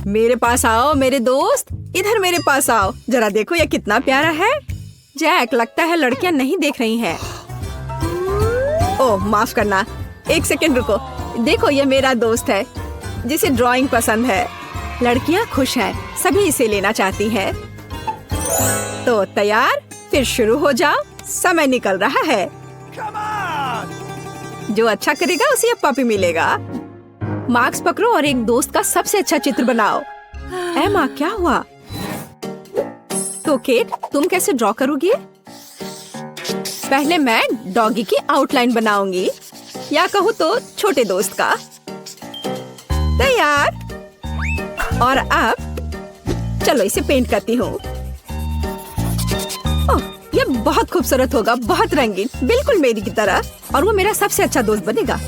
मेरे पास आओ मेरे दोस्त, इधर मेरे पास आओ। जरा देखो ये कितना प्यारा है। जैक, लगता है लड़कियां नहीं देख रही हैं। ओह माफ करना, एक सेकंड रुको। देखो ये मेरा दोस्त है जिसे ड्राइंग पसंद है। लड़कियां खुश हैं, सभी इसे लेना चाहती हैं। तो तैयार, फिर शुरू हो जाओ। समय निकल रहा है। जो अच्छा करेगा उसे अब पपी मिलेगा। मार्क्स पकड़ो और एक दोस्त का सबसे अच्छा चित्र बनाओ। एमा, क्या हुआ? तो केट, तुम कैसे ड्रॉ करोगी? पहले मैं डॉगी की आउटलाइन बनाऊंगी, या कहूँ तो छोटे दोस्त का। तैयार। और अब चलो इसे पेंट करती हूँ। ओह, ये बहुत खूबसूरत होगा, बहुत रंगीन, बिल्कुल मेरी की तरह। और वो मेरा सबसे अच्छा दोस्त बनेगा।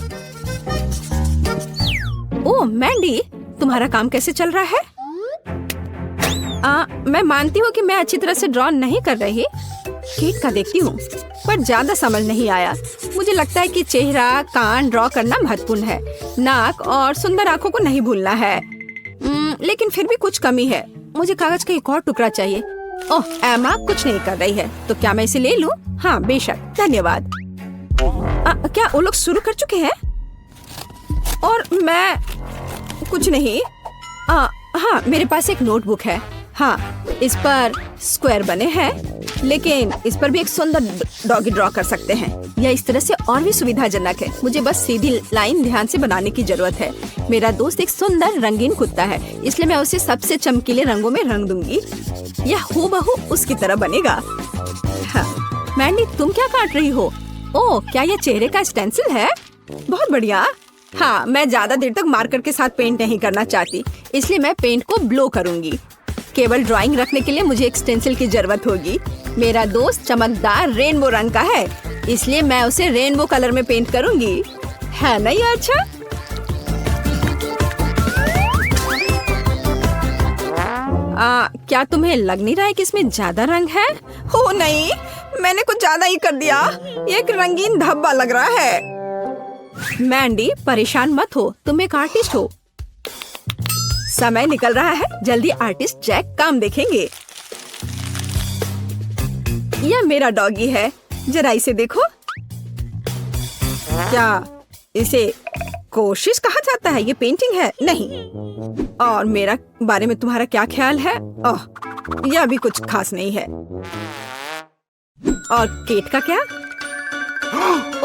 ओह मैंडी, तुम्हारा काम कैसे चल रहा है? मैं मानती हूँ कि मैं अच्छी तरह से ड्रॉ नहीं कर रही। केट का देखती हूँ, पर ज्यादा समझ नहीं आया। मुझे लगता है कि चेहरा, कान ड्रॉ करना महत्वपूर्ण है। नाक और सुंदर आंखों को नहीं भूलना है। लेकिन फिर भी कुछ कमी है। मुझे कागज का एक और टुकड़ा चाहिए। ओह, एमा कुछ नहीं कर रही है, तो क्या मैं इसे ले लूं? हाँ बेशक, धन्यवाद। क्या वो लोग शुरू कर चुके हैं? और मैं कुछ नहीं। हाँ, मेरे पास एक नोटबुक है। हाँ, इस पर स्क्वायर बने हैं, लेकिन इस पर भी एक सुंदर डॉगी ड्रॉ कर सकते हैं। यह इस तरह से और भी सुविधाजनक है। मुझे बस सीधी लाइन ध्यान से बनाने की जरूरत है। मेरा दोस्त एक सुंदर रंगीन कुत्ता है, इसलिए मैं उसे सबसे चमकीले रंगों में रंग दूंगी। यह हूबहू उसकी तरह बनेगा। हाँ, मैंडी, तुम क्या काट रही हो? ओह, क्या यह चेहरे का स्टेंसिल है? बहुत बढ़िया। हाँ, मैं ज्यादा देर तक मार्कर के साथ पेंट नहीं करना चाहती, इसलिए मैं पेंट को ब्लो करूंगी। केवल ड्राइंग रखने के लिए मुझे एक स्टेंसिल की जरूरत होगी। मेरा दोस्त चमकदार रेनबो रंग का है, इसलिए मैं उसे रेनबो कलर में पेंट करूंगी। है ना ये अच्छा? क्या तुम्हें लग नहीं रहा है कि इसमें ज्यादा रंग है? हो नहीं, मैंने कुछ ज्यादा ही कर दिया। एक रंगीन धब्बा लग रहा है। मैंडी, परेशान मत हो, तुम एक आर्टिस्ट हो। समय निकल रहा है, जल्दी आर्टिस्ट जैक काम देखेंगे। यह मेरा डॉगी है, जरा इसे देखो। क्या इसे कोशिश कहा जाता है? ये पेंटिंग है? नहीं। और मेरा बारे में तुम्हारा क्या ख्याल है? ओह, यह भी कुछ खास नहीं है। और केट का क्या?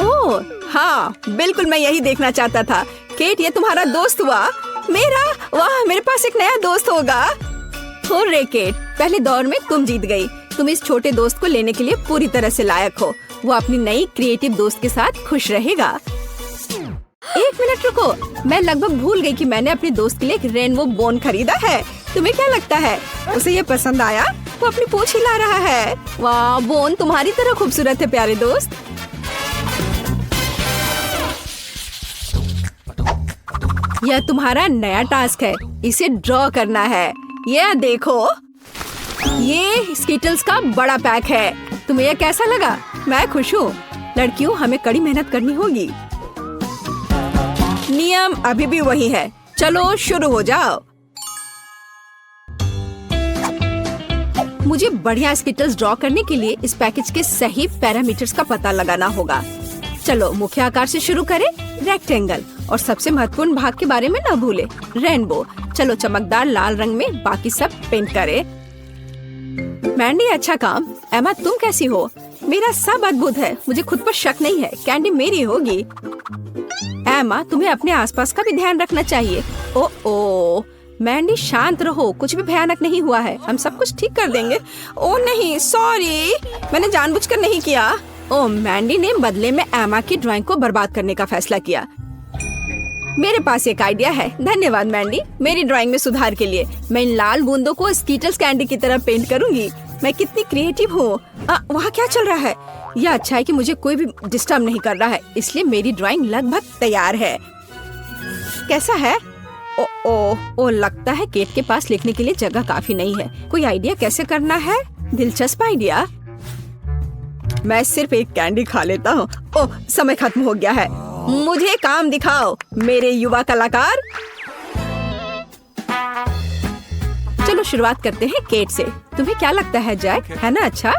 ओह हाँ, बिल्कुल मैं यही देखना चाहता था। केट, ये तुम्हारा दोस्त हुआ। मेरा, वाह, मेरे पास एक नया दोस्त होगा। हुर्रे केट, पहले दौर में तुम जीत गई। तुम इस छोटे दोस्त को लेने के लिए पूरी तरह से लायक हो। वो अपनी नई क्रिएटिव दोस्त के साथ खुश रहेगा। एक मिनट रुको, मैं लगभग भूल गई कि मैंने अपने दोस्त के लिए एक रेनबो बोन खरीदा है। तुम्हें क्या लगता है उसे ये पसंद आया? वो अपनी पूंछ हिला रहा है। वाह, बोन तुम्हारी तरह खूबसूरत है प्यारे दोस्त। यह तुम्हारा नया टास्क है, इसे ड्रॉ करना है। यह देखो, ये स्कीटल्स का बड़ा पैक है। तुम्हें यह कैसा लगा? मैं खुश हूँ। लड़कियों, हमें कड़ी मेहनत करनी होगी। नियम अभी भी वही है। चलो शुरू हो जाओ। मुझे बढ़िया स्कीटल्स ड्रॉ करने के लिए इस पैकेज के सही पैरामीटर्स का पता लगाना होगा। चलो मुख्य आकार से शुरू करें, रेक्टेंगल। और सबसे महत्वपूर्ण भाग के बारे में न भूले, रेनबो। चलो चमकदार लाल रंग में बाकी सब पेंट करें। मैंडी, अच्छा काम। एमा, तुम कैसी हो? मेरा सब अद्भुत है, मुझे खुद पर शक नहीं है। कैंडी मेरी होगी। एमा, तुम्हें अपने आसपास का भी ध्यान रखना चाहिए। ओ मैंडी, शांत रहो, कुछ भी भयानक नहीं हुआ है। हम सब कुछ ठीक कर देंगे। ओ नहीं, सॉरी, मैंने जानबूझकर नहीं किया। ओ मैंडी ने बदले में एमा की ड्राइंग को बर्बाद करने का फैसला किया। मेरे पास एक आइडिया है। धन्यवाद मैंडी, मेरी ड्राइंग में सुधार के लिए। मैं इन लाल बूंदों को स्कीटल्स कैंडी की तरह पेंट करूंगी। मैं कितनी क्रिएटिव हूँ। वहाँ क्या चल रहा है? यह अच्छा है कि मुझे कोई भी डिस्टर्ब नहीं कर रहा है, इसलिए मेरी ड्राइंग लगभग तैयार है। कैसा है? ओ लगता है केट के पास लिखने के लिए जगह काफी नहीं है। कोई आइडिया कैसे करना है? दिलचस्प आइडिया। मैं सिर्फ एक कैंडी खा लेता हूँ। ओह, समय खत्म हो गया है। मुझे काम दिखाओ मेरे युवा कलाकार। शुरुआत करते हैं केट से। तुम्हें क्या लगता है जैक, है ना अच्छा?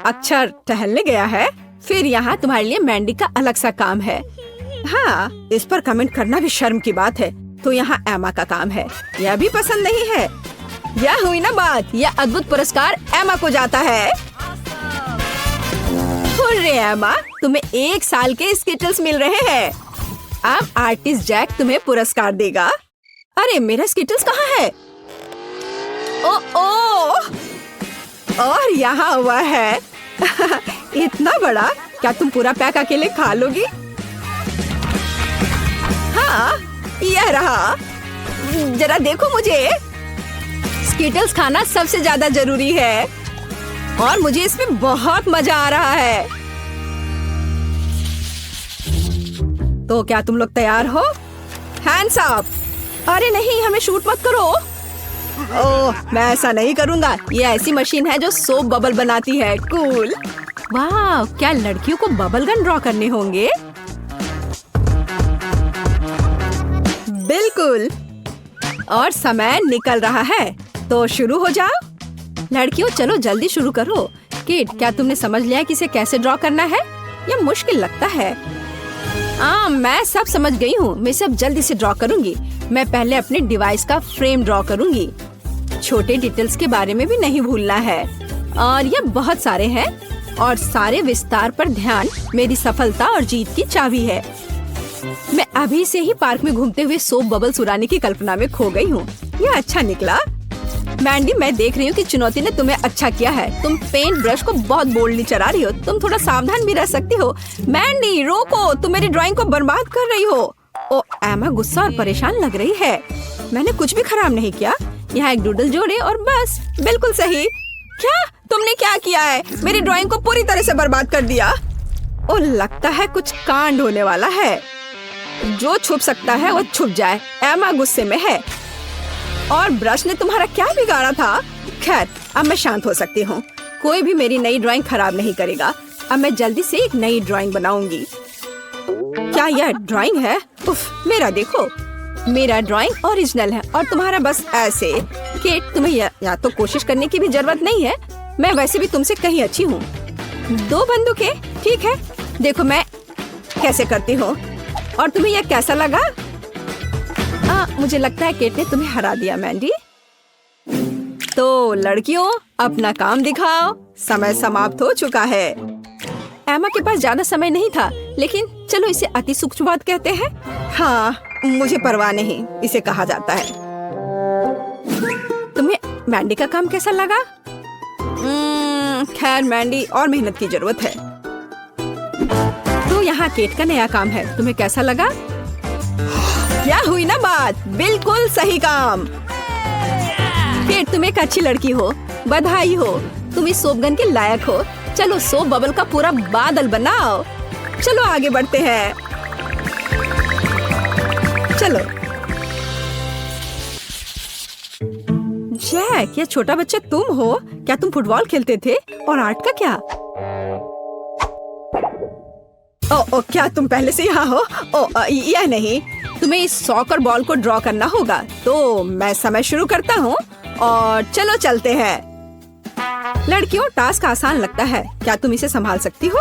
अक्षर टहलने गया है। फिर यहाँ तुम्हारे लिए मैंडी का अलग सा काम है। हाँ, इस पर कमेंट करना भी शर्म की बात है। तो यहाँ एमा का काम है। यह भी पसंद नहीं है। यह हुई ना बात। यह अद्भुत पुरस्कार एमा को जाता है। हुर्रे एमा, तुम्हें 1 साल के स्किटल्स मिल रहे हैं। अब आर्टिस्ट जैक तुम्हें पुरस्कार देगा। अरे मेरा स्किटल्स कहाँ है? ओ और यहाँ हुआ है। इतना बड़ा, क्या तुम पूरा पैक अकेले खा लोगी? हाँ, यह रहा। जरा देखो मुझे। स्किटल्स खाना सबसे ज्यादा जरूरी है और मुझे इसमें बहुत मजा आ रहा है। तो क्या तुम लोग तैयार हो? Hands up. अरे नहीं, हमें शूट मत करो। ओह, मैं ऐसा नहीं करूँगा। ये ऐसी मशीन है जो सोप बबल बनाती है। कूल। वाह, क्या लड़कियों को बबल गन ड्रॉ करने होंगे? बिल्कुल। और समय निकल रहा है, तो शुरू हो जाओ। लड़कियों चलो जल्दी शुरू करो। किट, क्या तुमने समझ लिया कि इसे कैसे ड्रॉ करना है? यह मुश्किल लगता है। मैं सब समझ गई हूँ। मैं सब जल्दी से ड्रॉ करूँगी। मैं पहले अपने डिवाइस का फ्रेम ड्रॉ करूँगी। छोटे डिटेल्स के बारे में भी नहीं भूलना है। और ये बहुत सारे हैं और सारे विस्तार पर ध्यान मेरी सफलता और जीत की चाबी है। मैं अभी से ही पार्क में घूमते हुए सोप बबल्स उड़ाने की कल्पना में खो गई हूँ। यह अच्छा निकला। मैंडी, मैं देख रही हूँ कि चुनौती ने तुम्हें अच्छा किया है। तुम पेंट ब्रश को बहुत बोल्डली चला रही हो। तुम थोड़ा सावधान भी रह सकती हो। मैंडी, रोको, तुम मेरी ड्राइंग को बर्बाद कर रही हो। ओ, एमा गुस्सा और परेशान लग रही है। मैंने कुछ भी खराब नहीं किया। यहाँ एक डूडल जोड़े और बस। बिल्कुल सही। क्या तुमने क्या किया है? मेरी ड्राइंग को पूरी तरह से बर्बाद कर दिया। ओ, लगता है कुछ कांड होने वाला है। जो छुप सकता है वो छुप जाए। एमा गुस्से में है। और ब्रश ने तुम्हारा क्या बिगाड़ा था? खैर, अब मैं शांत हो सकती हूँ। कोई भी मेरी नई ड्राइंग खराब नहीं करेगा। अब मैं जल्दी से एक नई ड्राइंग बनाऊंगी। क्या यह ड्राइंग है? उफ, मेरा देखो। मेरा ड्राइंग ओरिजिनल है और तुम्हारा बस ऐसे। केट, तुम्हें या तो कोशिश करने की भी जरूरत नहीं है। मैं वैसे भी तुमसे कहीं अच्छी हूँ। 2 बंदूकें, ठीक है। देखो मैं कैसे करती हूँ। और तुम्हें यह कैसा लगा? मुझे लगता है केट ने तुम्हें हरा दिया मैंडी। तो लड़कियों, अपना काम दिखाओ। समय समाप्त हो चुका है। एमा के पास ज्यादा समय नहीं था, लेकिन चलो इसे अति सूक्ष्म बात कहते हैं। हाँ, मुझे परवाह नहीं, इसे कहा जाता है। तुम्हें मैंडी का काम कैसा लगा? खैर, मैंडी, और मेहनत की जरूरत है। तो यहाँ केट का नया काम है। तुम्हें कैसा लगा? क्या हुई ना बात? बिल्कुल सही काम। केट, तुम एक अच्छी लड़की हो। बधाई हो, तुम इस सोप गन के लायक हो। चलो सोप बबल का पूरा बादल बनाओ। चलो आगे बढ़ते हैं। चलो। जैक, यह छोटा बच्चा तुम हो? क्या तुम फुटबॉल खेलते थे? और आर्ट का क्या? ओ, क्या तुम पहले से यहाँ हो? यह नहीं, तुम्हें इस सॉकर बॉल को ड्रॉ करना होगा। तो मैं समय शुरू करता हूँ और चलो चलते हैं। लड़कियों, टास्क आसान लगता है। क्या तुम इसे संभाल सकती हो?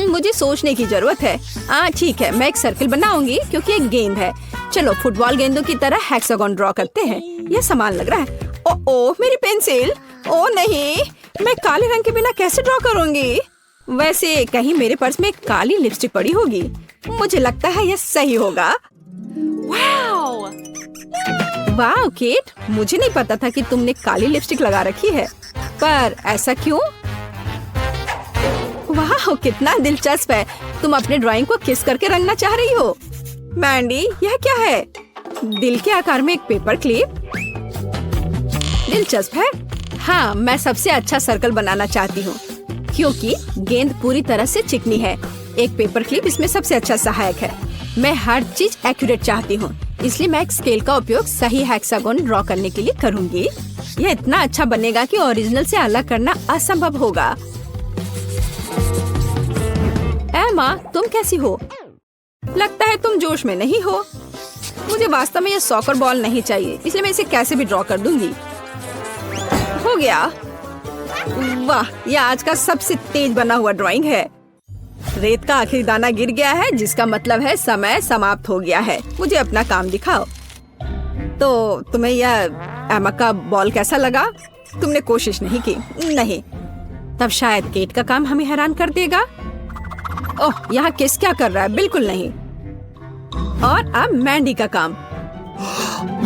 मुझे सोचने की जरूरत है। ठीक है, मैं एक सर्कल बनाऊंगी क्योंकि एक गेंद है। चलो फुटबॉल गेंदों की तरह हेक्सागोन ड्रॉ करते हैं। यह समान लग रहा है। ओ, मेरी पेंसिल। ओ नहीं, मैं काले रंग के बिना कैसे ड्रॉ करूंगी? वैसे कहीं मेरे पर्स में काली लिपस्टिक पड़ी होगी। मुझे लगता है यह सही होगा। वाह केट, मुझे नहीं पता था कि तुमने काली लिपस्टिक लगा रखी है। पर ऐसा क्यों? वाह, कितना दिलचस्प है। तुम अपने ड्राइंग को किस करके रंगना चाह रही हो? मैंडी, यह क्या है? दिल के आकार में एक पेपर क्लिप। दिलचस्प है। हाँ, मैं सबसे अच्छा सर्कल बनाना चाहती हूँ क्योंकि गेंद पूरी तरह से चिकनी है। एक पेपर क्लिप इसमें सबसे अच्छा सहायक है। मैं हर चीज एक्यूरेट चाहती हूँ, इसलिए मैं एक स्केल का उपयोग सही हेक्सागोन ड्रॉ करने के लिए करूँगी। यह इतना अच्छा बनेगा कि ओरिजिनल से अलग करना असंभव होगा। एमा, तुम कैसी हो? लगता है तुम जोश में नहीं हो। मुझे वास्तव में ये सॉकर बॉल नहीं चाहिए, इसलिए मैं इसे कैसे भी ड्रॉ कर दूंगी। हो गया। वाह, यह आज का सबसे तेज बना हुआ ड्राइंग है। रेत का आखिरी दाना गिर गया है, जिसका मतलब है समय समाप्त हो गया है। मुझे अपना काम दिखाओ। तो तुम्हें यह एमा का बॉल कैसा लगा? तुमने कोशिश नहीं की? नहीं। तब शायद केट का काम हमें हैरान कर देगा। ओह, यहाँ किस क्या कर रहा है? बिल्कुल नहीं। और अब मैंडी का काम।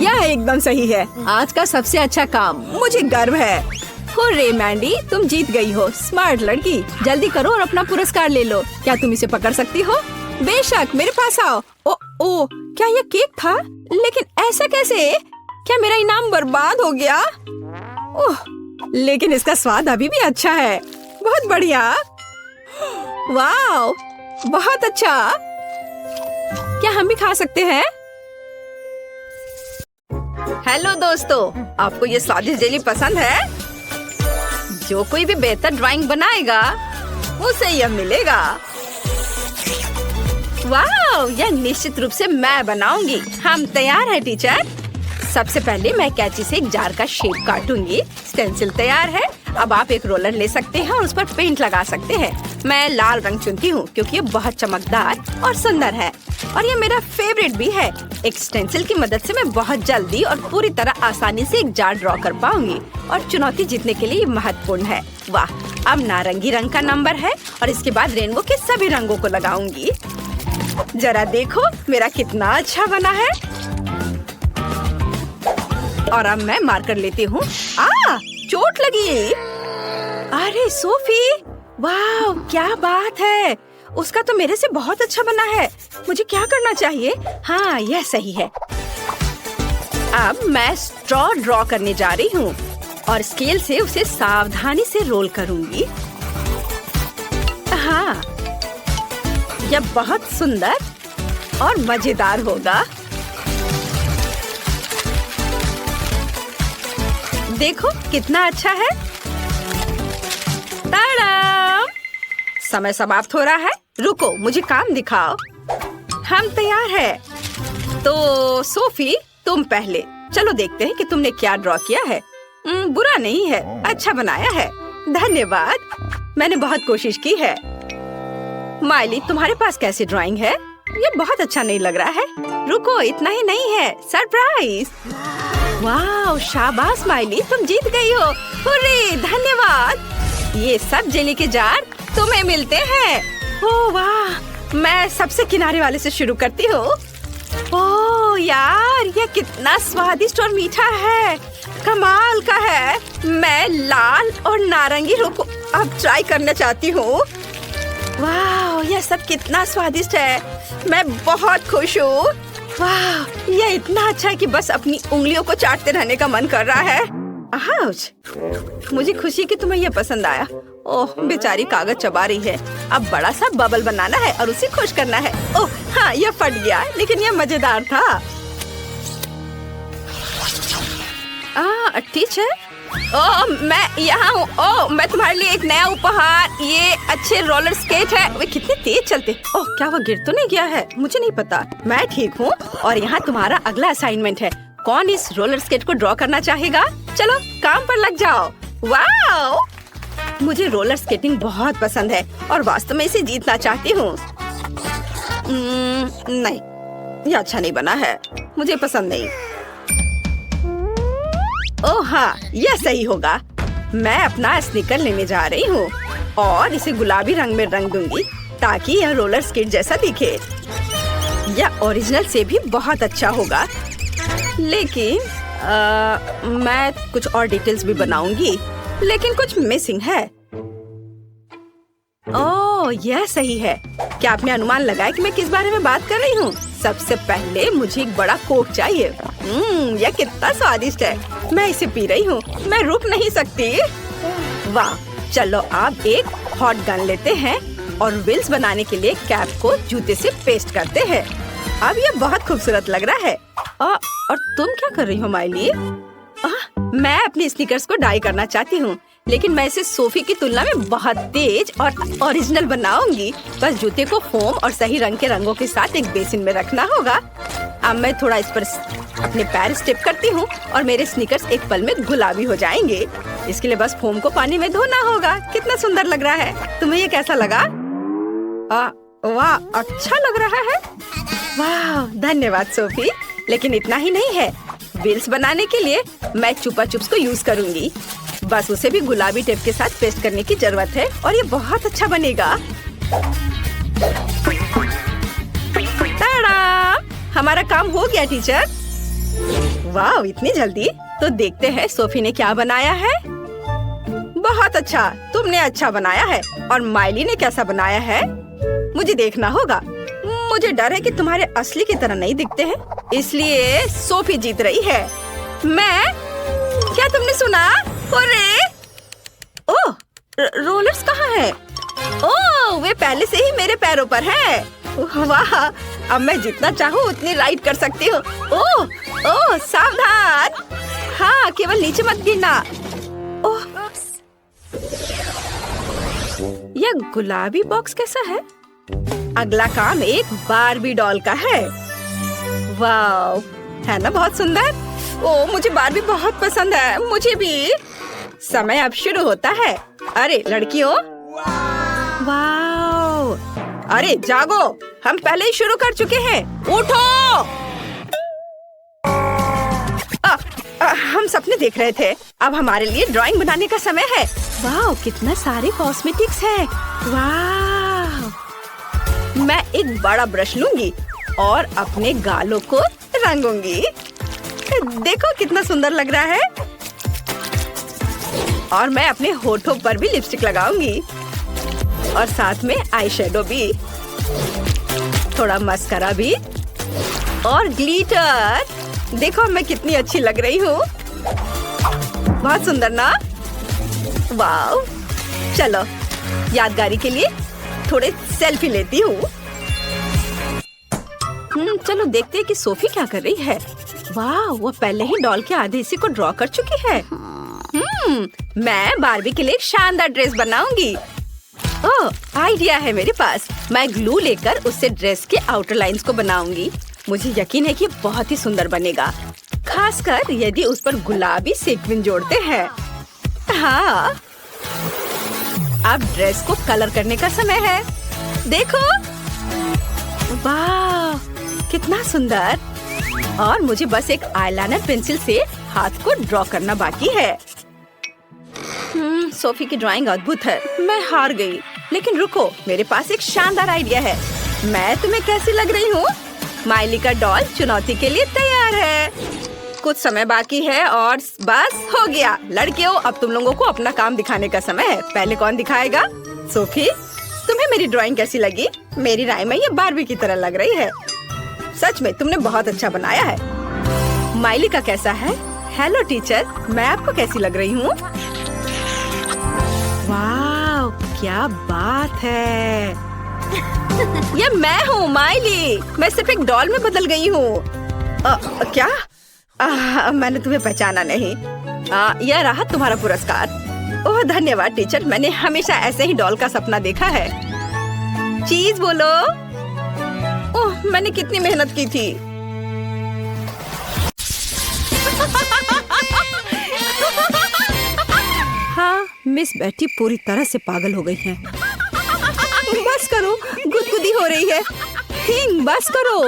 यह एकदम सही है। आज का सबसे अच्छा काम। मुझे गर्व है। हुर्रे मैंडी, तुम जीत गई हो। स्मार्ट लड़की, जल्दी करो और अपना पुरस्कार ले लो। क्या तुम इसे पकड़ सकती हो? बेशक, मेरे पास आओ। ओ, क्या यह केक था? लेकिन ऐसा कैसे? क्या मेरा इनाम बर्बाद हो गया? ओह, लेकिन इसका स्वाद अभी भी अच्छा है। बहुत बढ़िया। वाह, बहुत अच्छा। क्या हम भी खा सकते हैं? हेलो दोस्तों, आपको ये स्वादिष्ट जेली पसंद है? जो कोई भी बेहतर ड्राइंग बनाएगा उसे यह मिलेगा। वाह, यह निश्चित रूप से मैं बनाऊंगी। हम तैयार हैं टीचर। सबसे पहले मैं कैंची से एक जार का शेप काटूंगी। स्टेंसिल तैयार है। अब आप एक रोलर ले सकते हैं और उस पर पेंट लगा सकते हैं। मैं लाल रंग चुनती हूँ क्योंकि ये बहुत चमकदार और सुंदर है और ये मेरा फेवरेट भी है। एक स्टेंसिल की मदद से मैं बहुत जल्दी और पूरी तरह आसानी से एक जार ड्रॉ कर पाऊंगी और चुनौती जीतने के लिए ये महत्वपूर्ण है। वाह, अब नारंगी रंग का नंबर है और इसके बाद रेनबो के सभी रंगों को लगाऊंगी। जरा देखो मेरा कितना अच्छा बना है। और अब मैं मार्कर लेती हूँ। चोट लगी। अरे सोफी, वाह क्या बात है। उसका तो मेरे से बहुत अच्छा बना है। मुझे क्या करना चाहिए? हाँ, यह सही है। अब मैं स्ट्रॉ ड्रॉ करने जा रही हूँ और स्केल से उसे सावधानी से रोल करूंगी। हाँ, यह बहुत सुंदर और मजेदार होगा। देखो कितना अच्छा है। ताड़ा! समय समाप्त हो रहा है। रुको, मुझे काम दिखाओ। हम तैयार हैं। तो सोफी, तुम पहले। चलो देखते हैं कि तुमने क्या ड्रॉ किया है। बुरा नहीं है, अच्छा बनाया है। धन्यवाद, मैंने बहुत कोशिश की है। माइली, तुम्हारे पास कैसी ड्राइंग है? ये बहुत अच्छा नहीं लग रहा है। रुको, इतना ही नहीं है, सरप्राइज। वाह, शाबाश माइली, तुम जीत गई हो। हुर्रे, धन्यवाद। ये सब जेली के जार तुम्हें मिलते हैं। ओह वाह, मैं सबसे किनारे वाले से शुरू करती हूँ। ओह यार, ये कितना स्वादिष्ट और मीठा है। कमाल का है। मैं लाल और नारंगी रुको अब ट्राई करना चाहती हूँ। वाह, यह सब कितना स्वादिष्ट है। मैं बहुत खुश हूँ। वाह, यह इतना अच्छा है कि बस अपनी उंगलियों को चाटते रहने का मन कर रहा है। आउच! मुझे खुशी कि तुम्हें यह पसंद आया। ओह, बेचारी कागज चबा रही है। अब बड़ा सा बबल बनाना है और उसे खुश करना है। ओह हाँ, यह फट गया, लेकिन यह मजेदार था। टीचर, ओह मैं यहाँ हूँ। ओह, मैं तुम्हारे लिए एक नया उपहार, ये अच्छे रोलर स्केट है। वे कितने तेज चलते। ओह, क्या वो गिर तो नहीं गया है? मुझे नहीं पता। मैं ठीक हूँ और यहाँ तुम्हारा अगला असाइनमेंट है। कौन इस रोलर स्केट को ड्रॉ करना चाहेगा? चलो काम पर लग जाओ। वाह, मुझे रोलर स्केटिंग बहुत पसंद है और वास्तव में इसे जीतना चाहती हूँ। नहीं, ये अच्छा नहीं बना है। मुझे पसंद नहीं। ओह हाँ, यह सही होगा। मैं अपना स्नीकर लेने जा रही हूँ और इसे गुलाबी रंग में रंग दूंगी ताकि यह रोलर स्केट जैसा दिखे। यह ओरिजिनल से भी बहुत अच्छा होगा, लेकिन मैं कुछ और डिटेल्स भी बनाऊंगी, लेकिन कुछ मिसिंग है। ओह, यह सही है। क्या आपने अनुमान लगाया कि मैं किस बारे में बात कर रही हूँ? सबसे पहले मुझे एक बड़ा कोक चाहिए। यह कितना स्वादिष्ट है। मैं इसे पी रही हूँ, मैं रुक नहीं सकती। वाह, चलो आप एक हॉट गन लेते हैं और व्हील्स बनाने के लिए कैप को जूते से पेस्ट करते हैं। अब यह बहुत खूबसूरत लग रहा है। और तुम क्या कर रही हो माइली? मैं अपने स्नीकर्स को डाई करना चाहती हूँ, लेकिन मैं इसे सोफी की तुलना में बहुत तेज और ओरिजिनल बनाऊंगी। बस जूते को फोम और सही रंग के रंगों के साथ एक बेसिन में रखना होगा। अब मैं थोड़ा इस पर अपने पैर स्टेप करती हूँ और मेरे स्नीकर्स एक पल में गुलाबी हो जाएंगे। इसके लिए बस फोम को पानी में धोना होगा। कितना सुंदर लग रहा है। तुम्हें ये कैसा लगा? वाह, अच्छा लग रहा है। वाह, धन्यवाद सोफी। लेकिन इतना ही नहीं है, व्हील्स बनाने के लिए मैं चुपा चुप्स को यूज करूंगी। बस उसे भी गुलाबी टेप के साथ पेस्ट करने की जरूरत है और ये बहुत अच्छा बनेगा। हमारा काम हो गया टीचर। वाह, इतनी जल्दी। तो देखते हैं सोफी ने क्या बनाया है। बहुत अच्छा, तुमने अच्छा बनाया है। और माइली ने कैसा बनाया है मुझे देखना होगा। मुझे डर है कि तुम्हारे असली की तरह नहीं दिखते हैं, इसलिए सोफी जीत रही है। मैं क्या तुमने सुना? अरे ओह, रोलर्स कहाँ है? ओह, वे पहले से ही मेरे पैरों पर हैं। वाह, अब मैं जितना चाहूँ उतनी राइड कर सकती हूँ। ओह ओह, सावधान। हाँ, केवल नीचे मत गिरना। ओह, यह गुलाबी बॉक्स कैसा है? अगला काम एक बारबी डॉल का है। वाह, है ना बहुत सुंदर। ओह, मुझे बारबी बहुत पसंद है। मुझे भी। समय अब शुरू होता है। अरे लड़कियों, वाह, अरे जागो, हम पहले ही शुरू कर चुके हैं। उठो। हम सपने देख रहे थे। अब हमारे लिए ड्राइंग बनाने का समय है। वाह, कितना सारे कॉस्मेटिक्स है। वाह, मैं एक बड़ा ब्रश लूंगी और अपने गालों को रंगूंगी। देखो कितना सुंदर लग रहा है। और मैं अपने होठों पर भी लिपस्टिक लगाऊंगी और साथ में आई शेडो भी, थोड़ा मस्कारा भी और ग्लिटर। देखो मैं कितनी अच्छी लग रही हूँ। बहुत सुंदर ना? वाह, चलो यादगारी के लिए थोड़े सेल्फी लेती हूँ। चलो देखते हैं कि सोफी क्या कर रही है। वाह, वो पहले ही डॉल के आधे हिस्से को ड्रॉ कर चुकी है। मैं बारबी के लिए एक शानदार ड्रेस बनाऊंगी। ओह, आइडिया है मेरे पास। मैं ग्लू लेकर उससे ड्रेस के आउटर लाइंस को बनाऊंगी। मुझे यकीन है कि बहुत ही सुंदर बनेगा, खासकर यदि उस पर गुलाबी सीक्वेंस जोड़ते हैं। हाँ, अब ड्रेस को कलर करने का समय है। देखो, वाह, कितना सुंदर। और मुझे बस एक आईलाइनर पेंसिल से हाथ को ड्रॉ करना बाकी है। सोफी की ड्राइंग अद्भुत है। मैं हार गई, लेकिन रुको, मेरे पास एक शानदार आइडिया है। मैं तुम्हें कैसी लग रही हूँ? माइली का डॉल चुनौती के लिए तैयार है। कुछ समय बाकी है और बस हो गया। लड़कियों, अब तुम लोगों को अपना काम दिखाने का समय है। पहले कौन दिखाएगा? सोफी, तुम्हें मेरी ड्राइंग कैसी लगी? मेरी राय में ये बारबी की तरह लग रही है। सच में तुमने बहुत अच्छा बनाया है। माइली का कैसा है? हेलो टीचर, मैं आपको कैसी लग रही हूँ? वाह, क्या बात है। ये मैं हूँ माइली। मैं सिर्फ एक डॉल में बदल गई हूँ। क्या? मैंने तुम्हें पहचाना नहीं। यह रहा तुम्हारा पुरस्कार। ओह धन्यवाद टीचर, मैंने हमेशा ऐसे ही डॉल का सपना देखा है। चीज बोलो। ओह, मैंने कितनी मेहनत की थी। हाँ, मिस बेटी पूरी तरह से पागल हो गई है। बस करो, गुदगुदी हो रही है। थिंग, बस करो,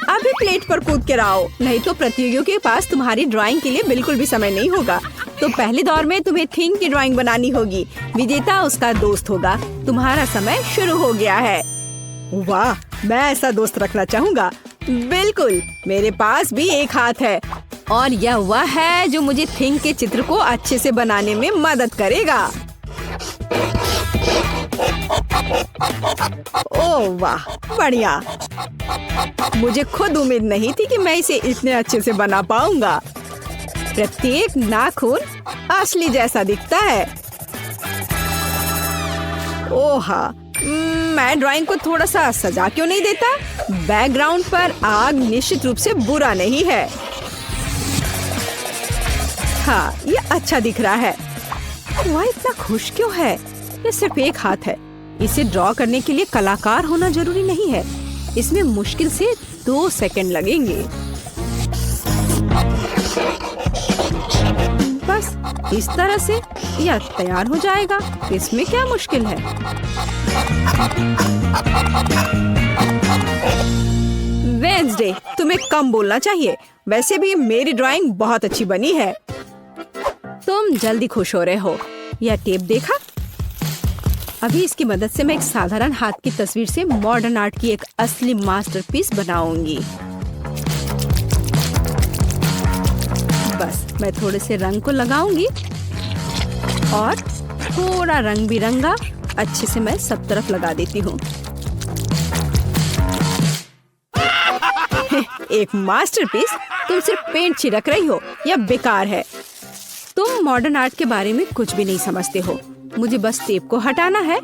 अभी प्लेट पर कूद के आओ, नहीं तो प्रतियोगियों के पास तुम्हारी ड्राइंग के लिए बिल्कुल भी समय नहीं होगा। तो पहले दौर में तुम्हें थिंग की ड्राइंग बनानी होगी। विजेता उसका दोस्त होगा। तुम्हारा समय शुरू हो गया है। वाह, मैं ऐसा दोस्त रखना चाहूँगा। बिल्कुल, मेरे पास भी एक हाथ है और यह वह है जो मुझे थिंग के चित्र को अच्छे से बनाने में मदद करेगा। ओह वाह, बढ़िया। मुझे खुद उम्मीद नहीं थी कि मैं इसे इतने अच्छे से बना पाऊंगा। प्रत्येक नाखून असली जैसा दिखता है। ओह हाँ, मैं ड्राइंग को थोड़ा सा सजा क्यों नहीं देता? बैकग्राउंड पर आग निश्चित रूप से बुरा नहीं है। हाँ, ये अच्छा दिख रहा है। वह इतना खुश क्यों है? ये सिर्फ एक हाथ है। इसे ड्रॉ करने के लिए कलाकार होना जरूरी नहीं है। इसमें मुश्किल से 2 सेकंड लगेंगे। बस इस तरह से यह तैयार हो जाएगा। इसमें क्या मुश्किल है। वेडनेसडे, तुम्हें कम बोलना चाहिए। वैसे भी मेरी ड्राइंग बहुत अच्छी बनी है। तुम जल्दी खुश हो रहे हो। यह टेप देखा? अभी इसकी मदद से मैं एक साधारण हाथ की तस्वीर से मॉडर्न आर्ट की एक असली मास्टरपीस बनाऊंगी। बस मैं थोड़े से रंग को लगाऊंगी और थोड़ा रंग बिरंगा अच्छे से मैं सब तरफ लगा देती हूँ। एक मास्टरपीस? तुम सिर्फ पेंट छिड़क रही हो, यह बेकार है। तुम मॉडर्न आर्ट के बारे में कुछ भी नहीं समझते हो। मुझे बस टेप को हटाना है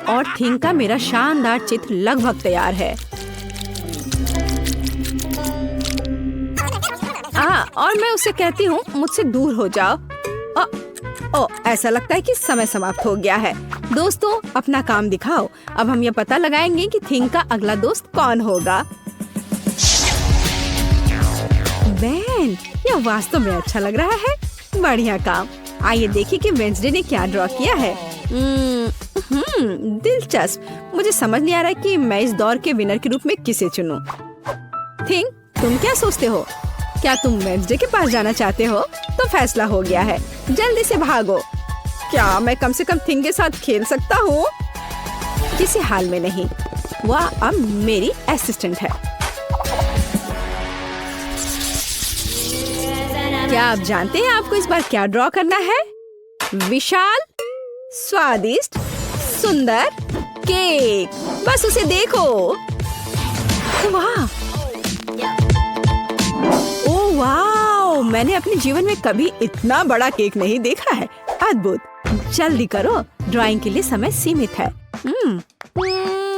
और थिंग का मेरा शानदार चित्र लगभग तैयार है। और मैं उसे कहती हूँ मुझसे दूर हो जाओ। ऐसा लगता है कि समय समाप्त हो गया है। दोस्तों, अपना काम दिखाओ। अब हम ये पता लगाएंगे कि थिंग का अगला दोस्त कौन होगा। बेन, यह वास्तव में अच्छा लग रहा है। बढ़िया काम। आइए देखिए कि वेडनेसडे ने क्या ड्रॉ किया है। दिलचस्प। मुझे समझ नहीं आ रहा कि मैं इस दौर के विनर के रूप में किसे चुनूं। थिंग, तुम क्या सोचते हो? क्या तुम वेडनेसडे के पास जाना चाहते हो? तो फैसला हो गया है। जल्दी से भागो। क्या मैं कम से कम थिंग के साथ खेल सकता हूँ? किसी हाल में नहीं। वह अब मेरी असिस्टेंट है। क्या आप जानते हैं आपको इस बार क्या ड्रॉ करना है? विशाल, स्वादिष्ट, सुंदर केक। बस उसे देखो। वाह! ओह वाह! मैंने अपने जीवन में कभी इतना बड़ा केक नहीं देखा है। अद्भुत। जल्दी करो, ड्राइंग के लिए समय सीमित है।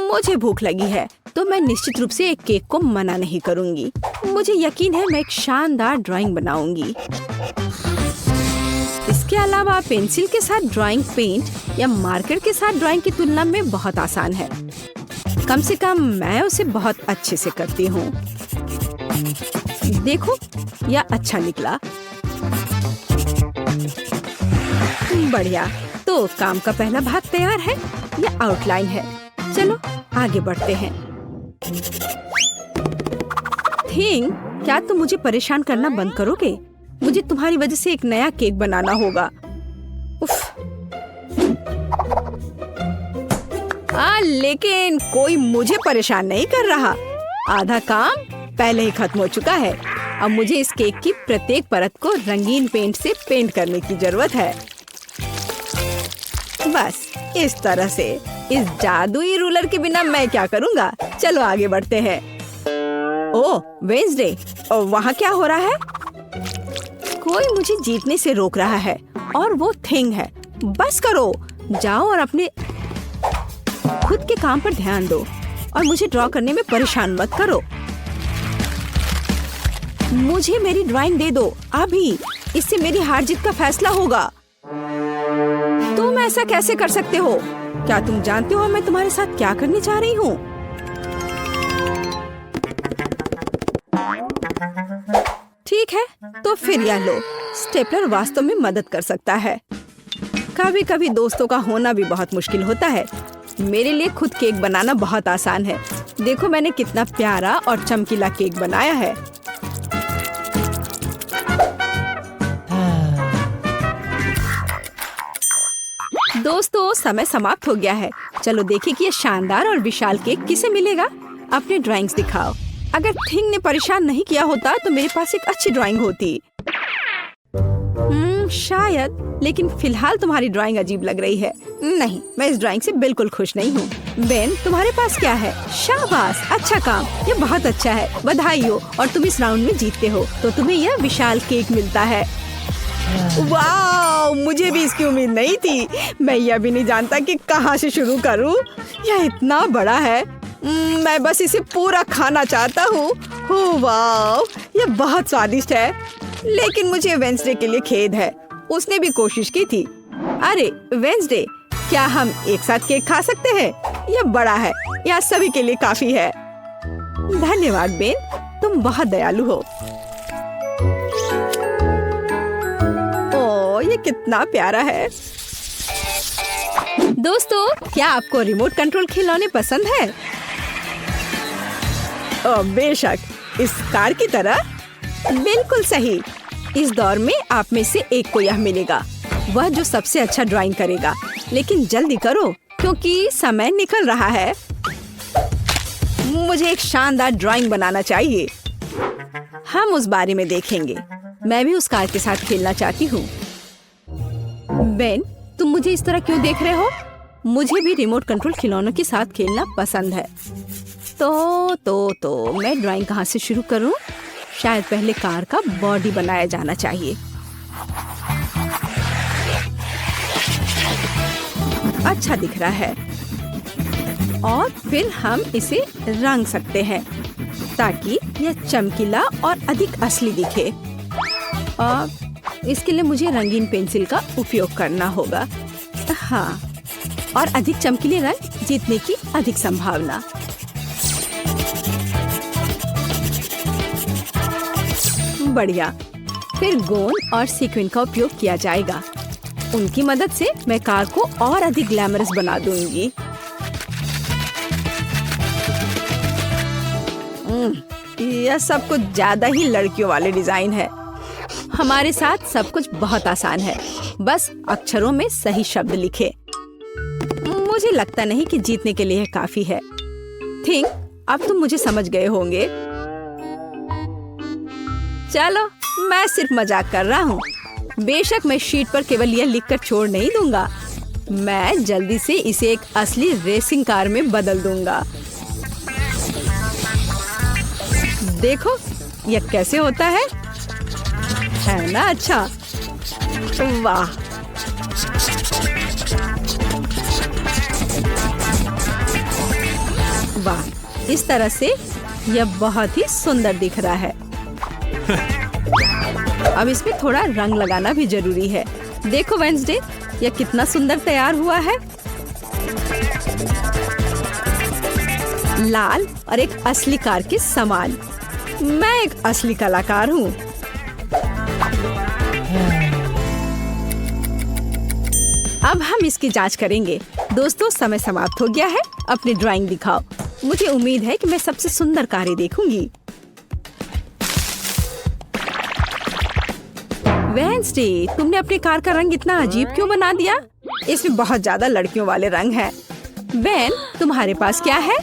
मुझे भूख लगी है, तो मैं निश्चित रूप से एक केक को मना नहीं करूंगी। मुझे यकीन है मैं एक शानदार ड्राइंग बनाऊंगी। इसके अलावा पेंसिल के साथ ड्राइंग पेंट या मार्कर के साथ ड्राइंग की तुलना में बहुत आसान है। कम से कम मैं उसे बहुत अच्छे से करती हूँ। देखो, यह अच्छा निकला। बढ़िया। तो काम का पहला भाग तैयार है। यह आउटलाइन है। चलो आगे बढ़ते हैं। थिंग, क्या तुम मुझे परेशान करना बंद करोगे? मुझे तुम्हारी वजह से एक नया केक बनाना होगा। उफ। लेकिन कोई मुझे परेशान नहीं कर रहा। आधा काम पहले ही खत्म हो चुका है। अब मुझे इस केक की प्रत्येक परत को रंगीन पेंट से पेंट करने की जरूरत है। बस इस तरह से। इस जादुई रूलर के बिना मैं क्या करूँगा? चलो आगे बढ़ते हैं। ओह वेडनेसडे, वहाँ क्या हो रहा है? कोई मुझे जीतने से रोक रहा है और वो थिंग है। बस करो, जाओ और अपने खुद के काम पर ध्यान दो और मुझे ड्रॉ करने में परेशान मत करो। मुझे मेरी ड्राइंग दे दो अभी। इससे मेरी हार जीत का फैसला होगा। तुम ऐसा कैसे कर सकते हो? क्या तुम जानते हो मैं तुम्हारे साथ क्या करने जा रही हूँ? ठीक है, तो फिर यह लो। स्टेपलर वास्तव में मदद कर सकता है। कभी कभी दोस्तों का होना भी बहुत मुश्किल होता है। मेरे लिए खुद केक बनाना बहुत आसान है। देखो मैंने कितना प्यारा और चमकीला केक बनाया है। दोस्तों, समय समाप्त हो गया है। चलो देखिए कि ये शानदार और विशाल केक किसे मिलेगा। अपने ड्राइंग्स दिखाओ। अगर थिंग ने परेशान नहीं किया होता तो मेरे पास एक अच्छी ड्राइंग होती। शायद, लेकिन फिलहाल तुम्हारी ड्राइंग अजीब लग रही है। नहीं, मैं इस ड्राइंग से बिल्कुल खुश नहीं हूँ। बेन, तुम्हारे पास क्या है? शाबाश, अच्छा काम। ये बहुत अच्छा है। बधाई हो। और तुम इस राउंड में जीतते हो तो तुम्हें यह विशाल केक मिलता है। वाह, मुझे भी इसकी उम्मीद नहीं थी। मैं यह भी नहीं जानता कि कहाँ से शुरू करूँ। यह इतना बड़ा है। मैं बस इसे पूरा खाना चाहता हूँ। ओह वाह, यह बहुत स्वादिष्ट है। लेकिन मुझे वेडनेसडे के लिए खेद है। उसने भी कोशिश की थी। अरे वेडनेसडे, क्या हम एक साथ केक खा सकते हैं? यह बड़ा है। यह सभी के लिए काफी है। धन्यवाद बेन, तुम बहुत दयालु हो। ओह, ये ये कितना प्यारा है। दोस्तों, क्या आपको रिमोट कंट्रोल खिलौने पसंद है? बेशक, इस कार की तरह। बिल्कुल सही। इस दौर में आप में से एक को यह मिलेगा, वह जो सबसे अच्छा ड्राइंग करेगा। लेकिन जल्दी करो क्योंकि समय निकल रहा है। मुझे एक शानदार ड्राइंग बनाना चाहिए। हम उस बारे में देखेंगे। मैं भी उस कार के साथ खेलना चाहती हूँ। बेन, तुम मुझे इस तरह क्यों देख रहे हो? मुझे भी रिमोट कंट्रोल खिलौनों के साथ खेलना पसंद है। तो मैं ड्राइंग कहाँ से शुरू करूँ? शायद पहले कार का बॉडी बनाया जाना चाहिए। अच्छा दिख रहा है। और फिर हम इसे रंग सकते हैं ताकि यह चमकीला और अधिक असली दिखे। इसके लिए मुझे रंगीन पेंसिल का उपयोग करना होगा। हाँ, और अधिक चमकीले रंग जीतने की अधिक संभावना। बढ़िया। फिर गोंद और सीक्वेंस का उपयोग किया जाएगा। उनकी मदद से मैं कार को और अधिक ग्लैमरस बना दूंगी। यह सब कुछ ज्यादा ही लड़कियों वाले डिजाइन है। हमारे साथ सब कुछ बहुत आसान है, बस अक्षरों में सही शब्द लिखे। मुझे लगता नहीं कि जीतने के लिए काफी है। थिंक, अब तुम मुझे समझ गए होंगे। चलो, मैं सिर्फ मजाक कर रहा हूँ। बेशक मैं शीट पर केवल यह लिखकर छोड़ नहीं दूंगा। मैं जल्दी से इसे एक असली रेसिंग कार में बदल दूंगा। देखो यह कैसे होता है ना? अच्छा, वाह। वाह, इस तरह से यह बहुत ही सुंदर दिख रहा है। अब इसमें थोड़ा रंग लगाना भी जरूरी है। देखो वेंसडे, यह कितना सुंदर तैयार हुआ है। लाल और एक असली कार के समान। मैं एक असली कलाकार हूँ। अब हम इसकी जांच करेंगे। दोस्तों, समय समाप्त हो गया है। अपनी ड्राइंग दिखाओ। मुझे उम्मीद है कि मैं सबसे सुंदर कारें देखूंगी। वेंसडे, तुमने अपनी कार का रंग इतना अजीब क्यों बना दिया? इसमें बहुत ज्यादा लड़कियों वाले रंग हैं। बेन, तुम्हारे पास क्या है?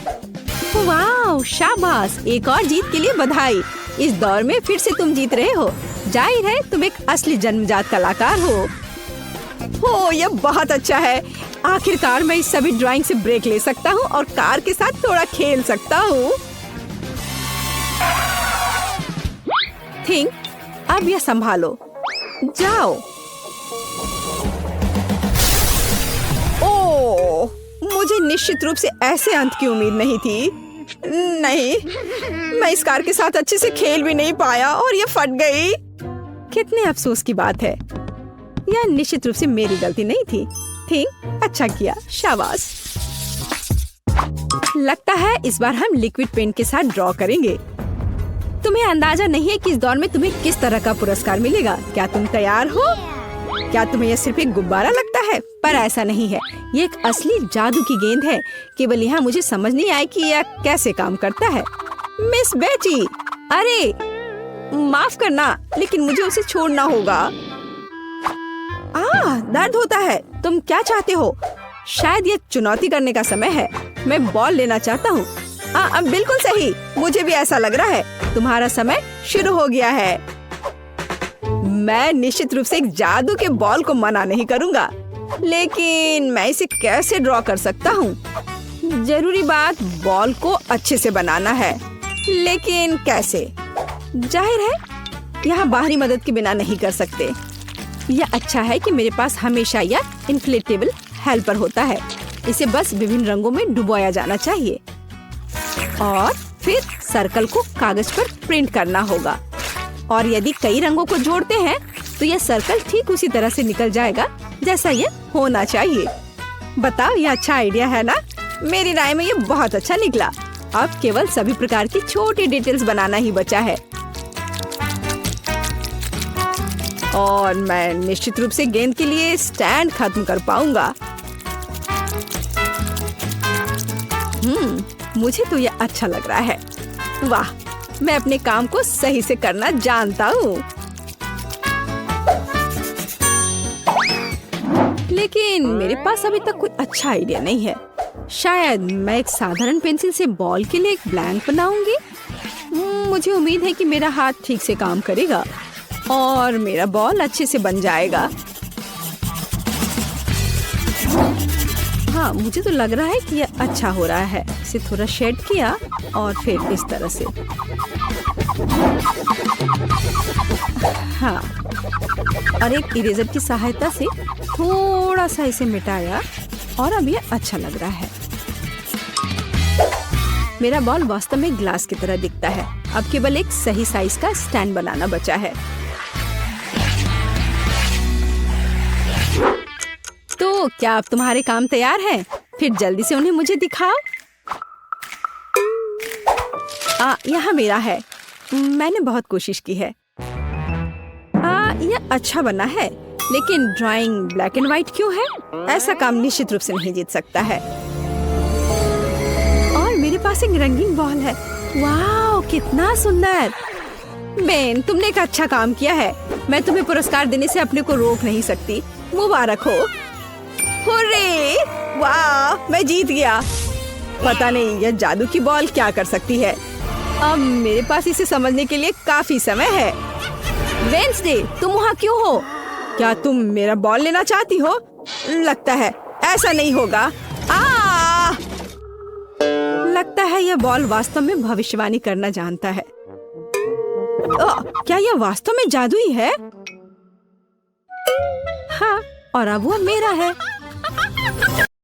वाह, शाबाश। एक और जीत के लिए बधाई। इस दौर में फिर से तुम जीत रहे हो। जाहिर है तुम एक असली जन्मजात कलाकार हो। यह बहुत अच्छा है। आखिरकार मैं इस सभी ड्राइंग से ब्रेक ले सकता हूँ और कार के साथ थोड़ा खेल सकता हूँ। थिंक, अब यह संभालो। जाओ। ओह, मुझे निश्चित रूप से ऐसे अंत की उम्मीद नहीं थी। नहीं, मैं इस कार के साथ अच्छे से खेल भी नहीं पाया और ये फट गई। कितने अफसोस की बात है। यह निश्चित रूप से मेरी गलती नहीं थी। ठीक, अच्छा किया, शाबाश। लगता है इस बार हम लिक्विड पेंट के साथ ड्रॉ करेंगे। तुम्हें अंदाजा नहीं है कि इस दौर में तुम्हें किस तरह का पुरस्कार मिलेगा। क्या तुम तैयार हो? क्या तुम्हें यह सिर्फ एक गुब्बारा लगता है? पर ऐसा नहीं है, ये एक असली जादू की गेंद है। केवल यहाँ मुझे समझ नहीं आया कि यह कैसे काम करता है। मिस बेटी, अरे माफ करना, लेकिन मुझे उसे छोड़ना होगा। दर्द होता है। तुम क्या चाहते हो? शायद ये चुनौती करने का समय है। मैं बॉल लेना चाहता हूँ। अब बिल्कुल सही, मुझे भी ऐसा लग रहा है। तुम्हारा समय शुरू हो गया है। मैं निश्चित रूप से एक जादू के बॉल को मना नहीं करूँगा, लेकिन मैं इसे कैसे ड्रॉ कर सकता हूँ? जरूरी बात बॉल को अच्छे से बनाना है, लेकिन कैसे? जाहिर है यहाँ बाहरी मदद के बिना नहीं कर सकते। यह अच्छा है कि मेरे पास हमेशा यह इन्फ्लेटेबल हेल्पर होता है। इसे बस विभिन्न रंगों में डुबोया जाना चाहिए और फिर सर्कल को कागज पर प्रिंट करना होगा। और यदि कई रंगों को जोड़ते हैं तो यह सर्कल ठीक उसी तरह से निकल जाएगा जैसा यह होना चाहिए। बताओ, यह अच्छा आइडिया है ना? मेरी राय में यह बहुत अच्छा निकला। अब केवल सभी प्रकार की छोटी डिटेल्स बनाना ही बचा है। और मैं निश्चित रूप से गेंद के लिए स्टैंड खत्म कर पाऊंगा। मुझे तो ये अच्छा लग रहा है। वाह, मैं अपने काम को सही से करना जानता हूँ। लेकिन मेरे पास अभी तक कोई अच्छा आइडिया नहीं है। शायद मैं एक साधारण पेंसिल से बॉल के लिए एक ब्लैंक बनाऊंगी। मुझे उम्मीद है कि मेरा हाथ ठीक से काम करेगा और मेरा बॉल अच्छे से बन जाएगा। हाँ, मुझे तो लग रहा है कि यह अच्छा हो रहा है। इसे थोड़ा शेड किया और फिर इस तरह से। हाँ, और एक इरेजर की सहायता से थोड़ा सा इसे मिटाया और अब यह अच्छा लग रहा है। मेरा बॉल वास्तव में ग्लास की तरह दिखता है। अब केवल एक सही साइज का स्टैंड बनाना बचा है। तो क्या अब तुम्हारे काम तैयार हैं? फिर जल्दी से उन्हें मुझे दिखाओ। यहाँ मेरा है। मैंने बहुत कोशिश की है। यह अच्छा बना है, लेकिन ड्राइंग ब्लैक एंड व्हाइट क्यों है? ऐसा काम निश्चित रूप से नहीं जीत सकता है। और मेरे पास एक रंगीन बॉल है। वाह, कितना सुंदर। बेन, तुमने एक अच्छा काम किया है। मैं तुम्हें पुरस्कार देने से अपने को रोक नहीं सकती। मुबारक हो। हुर्रे! वाह, मैं जीत गया। पता नहीं यह जादू की बॉल क्या कर सकती है। अब मेरे पास इसे समझने के लिए काफी समय है। वेंसडे, तुम वहाँ क्यों हो? क्या तुम मेरा बॉल लेना चाहती हो? लगता है ऐसा नहीं होगा। लगता है यह बॉल वास्तव में भविष्यवाणी करना जानता है। क्या यह वास्तव में जादुई है? हाँ, और अब वह मेरा है।